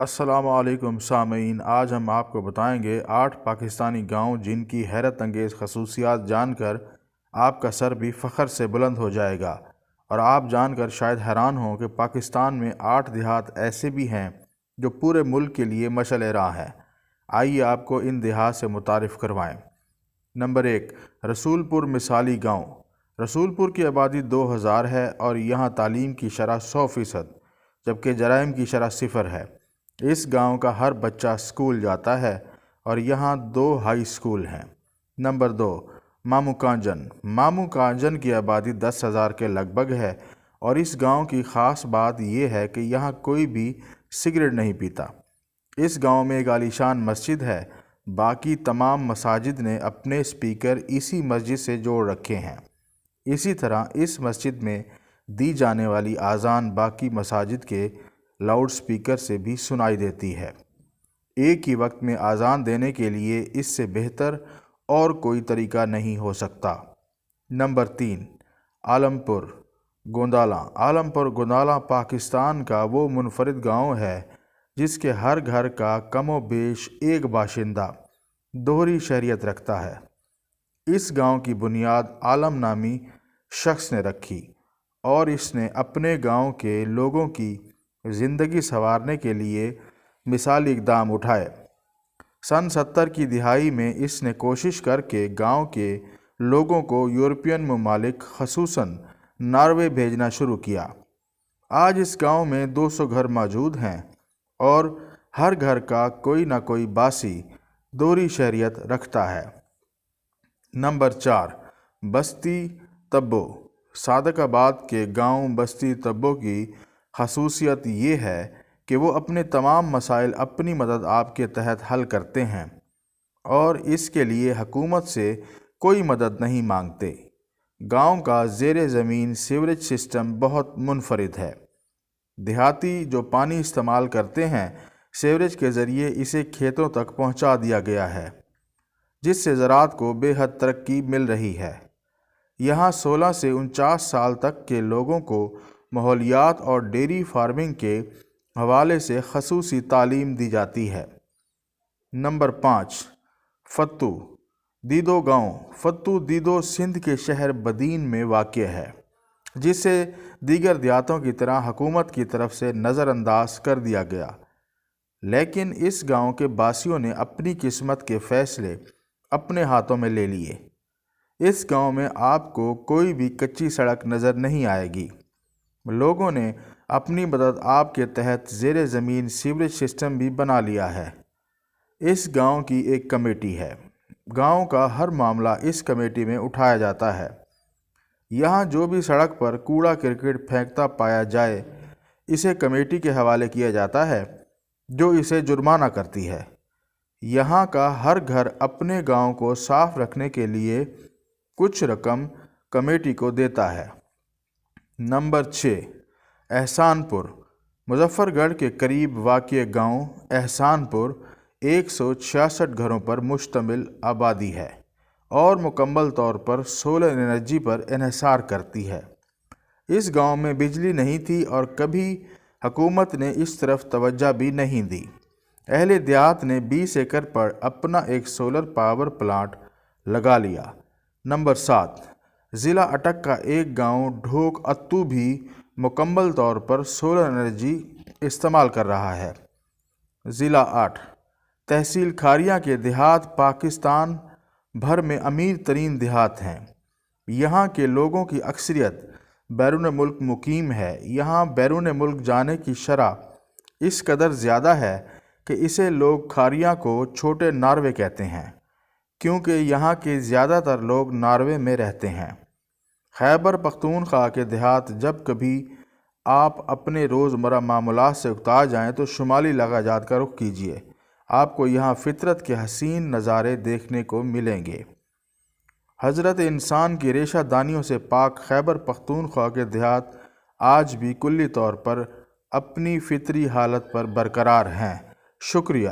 السلام علیکم سامعین، آج ہم آپ کو بتائیں گے 8 پاکستانی گاؤں جن کی حیرت انگیز خصوصیات جان کر آپ کا سر بھی فخر سے بلند ہو جائے گا، اور آپ جان کر شاید حیران ہوں کہ پاکستان میں 8 دیہات ایسے بھی ہیں جو پورے ملک کے لیے مشعل راہ ہیں۔ آئیے آپ کو ان دیہات سے متعارف کروائیں۔ نمبر 1، رسول پور مثالی گاؤں۔ رسول پور کی آبادی 2000 ہے اور یہاں تعلیم کی شرح 100%، جبکہ جرائم کی شرح 0 ہے۔ اس گاؤں کا ہر بچہ اسکول جاتا ہے اور یہاں 2 ہائی سکول ہیں۔ نمبر 2، مامو کانجن۔ مامو کانجن کی آبادی 10,000 کے لگ بھگ ہے اور اس گاؤں کی خاص بات یہ ہے کہ یہاں کوئی بھی سگریٹ نہیں پیتا۔ اس گاؤں میں ایک عالیشان مسجد ہے، باقی تمام مساجد نے اپنے اسپیکر اسی مسجد سے جوڑ رکھے ہیں۔ اسی طرح اس مسجد میں دی جانے والی اذان باقی مساجد کے لاؤڈ سپیکر سے بھی سنائی دیتی ہے۔ ایک ہی وقت میں اذان دینے کے لیے اس سے بہتر اور کوئی طریقہ نہیں ہو سکتا۔ نمبر 3، عالمپور گوندالا۔ عالمپور گوندالا پاکستان کا وہ منفرد گاؤں ہے جس کے ہر گھر کا کم و بیش ایک باشندہ دوہری شہریت رکھتا ہے۔ اس گاؤں کی بنیاد عالم نامی شخص نے رکھی اور اس نے اپنے گاؤں کے لوگوں کی زندگی سنوارنے کے لیے مثالی اقدام اٹھائے۔ سن 70 کی دہائی میں اس نے کوشش کر کے گاؤں کے لوگوں کو یورپین ممالک خصوصاً ناروے بھیجنا شروع کیا۔ آج اس گاؤں میں 200 گھر موجود ہیں اور ہر گھر کا کوئی نہ کوئی باسی دوہری شہریت رکھتا ہے۔ نمبر 4، بستی تبو۔ صادق آباد کے گاؤں بستی تبو کی خصوصیت یہ ہے کہ وہ اپنے تمام مسائل اپنی مدد آپ کے تحت حل کرتے ہیں اور اس کے لیے حکومت سے کوئی مدد نہیں مانگتے۔ گاؤں کا زیر زمین سیوریج سسٹم بہت منفرد ہے۔ دیہاتی جو پانی استعمال کرتے ہیں سیوریج کے ذریعے اسے کھیتوں تک پہنچا دیا گیا ہے، جس سے زراعت کو بے حد ترقی مل رہی ہے۔ یہاں 16 سے 49 سال تک کے لوگوں کو ماحولیات اور ڈیری فارمنگ کے حوالے سے خصوصی تعلیم دی جاتی ہے۔ نمبر 5، فتو دیدو گاؤں۔ فتو دیدو سندھ کے شہر بدین میں واقع ہے، جسے دیگر دیہاتوں کی طرح حکومت کی طرف سے نظر انداز کر دیا گیا، لیکن اس گاؤں کے باسیوں نے اپنی قسمت کے فیصلے اپنے ہاتھوں میں لے لیے۔ اس گاؤں میں آپ کو کوئی بھی کچی سڑک نظر نہیں آئے گی۔ لوگوں نے اپنی مدد آپ کے تحت زیر زمین سیوریج سسٹم بھی بنا لیا ہے۔ اس گاؤں کی ایک کمیٹی ہے۔ گاؤں کا ہر معاملہ اس کمیٹی میں اٹھایا جاتا ہے۔ یہاں جو بھی سڑک پر کوڑا کرکٹ پھینکتا پایا جائے اسے کمیٹی کے حوالے کیا جاتا ہے، جو اسے جرمانہ کرتی ہے۔ یہاں کا ہر گھر اپنے گاؤں کو صاف رکھنے کے لیے کچھ رقم کمیٹی کو دیتا ہے۔ نمبر 6، احسان پور۔ مظفر گڑھ کے قریب واقع گاؤں احسان پور 166 گھروں پر مشتمل آبادی ہے اور مکمل طور پر سولر انرجی پر انحصار کرتی ہے۔ اس گاؤں میں بجلی نہیں تھی اور کبھی حکومت نے اس طرف توجہ بھی نہیں دی۔ اہل دیہات نے 20 ایکڑ پر اپنا ایک سولر پاور پلانٹ لگا لیا۔ نمبر 7، ضلع اٹک کا ایک گاؤں ڈھوک اتو بھی مکمل طور پر سولر انرجی استعمال کر رہا ہے۔ ضلع 8، تحصیل کھاریا کے دیہات پاکستان بھر میں امیر ترین دیہات ہیں۔ یہاں کے لوگوں کی اکثریت بیرون ملک مقیم ہے۔ یہاں بیرون ملک جانے کی شرح اس قدر زیادہ ہے کہ اسے لوگ کھاریا کو چھوٹے ناروے کہتے ہیں، کیونکہ یہاں کے زیادہ تر لوگ ناروے میں رہتے ہیں۔ خیبر پختونخوا کے دیہات جب کبھی آپ اپنے روزمرہ معاملات سے اکتا جائیں تو شمالی لہجات کا رخ کیجیے، آپ کو یہاں فطرت کے حسین نظارے دیکھنے کو ملیں گے۔ حضرت انسان کی ریشہ دانیوں سے پاک خیبر پختونخوا کے دیہات آج بھی کلی طور پر اپنی فطری حالت پر برقرار ہیں۔ شکریہ۔